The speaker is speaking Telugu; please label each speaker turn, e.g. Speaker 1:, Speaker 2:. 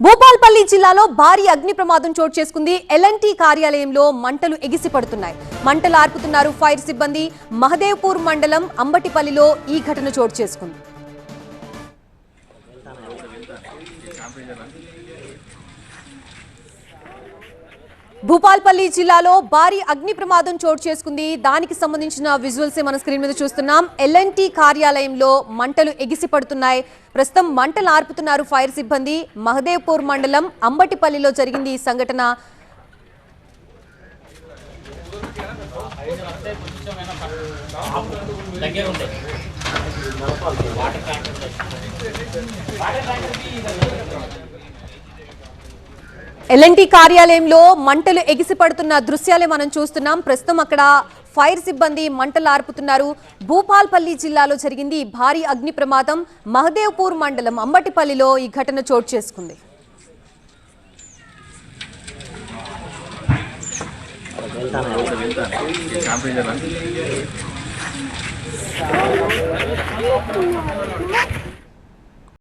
Speaker 1: భూపాల్పల్లి జిల్లాలో భారీ అగ్ని ప్రమాదం చోటు చేసుకుంది. ఎల్ఎన్టీ కార్యాలయంలో మంటలు ఎగిసిపడుతున్నాయి. మంటలు ఆర్పుతున్నారు ఫైర్ సిబ్బంది. మహదేవ్పూర్ మండలం అంబటిపల్లిలో ఈ ఘటన చోటు చేసుకుంది. భూపాల్పల్లి జిల్లాలో భారీ అగ్ని ప్రమాదం చోటు చేసుకుంది. దానికి సంబంధించిన విజువల్స్ మన స్క్రీన్ మీద చూస్తున్నాం. ఎల్ఎన్టీ కార్యాలయంలో మంటలు ఎగిసిపడుతున్నాయి. ప్రస్తుతం మంటలు ఆర్పుతున్నారు ఫైర్ సిబ్బంది. మహదేవ్పూర్ మండలం అంబటిపల్లిలో జరిగింది ఈ సంఘటన. ఎల్ఎన్టీ కార్యాలయంలో మంటలు ఎగిసిపడుతున్న దృశ్యాలే మనం చూస్తున్నాం. ప్రస్తుతం అక్కడ ఫైర్ సిబ్బంది మంటలు ఆర్పుతున్నారు. భూపాల్పల్లి జిల్లాలో జరిగింది భారీ అగ్ని ప్రమాదం. మహదేవ్పూర్ మండలం అంబటిపల్లిలో ఈ ఘటన చోటు చేసుకుంది.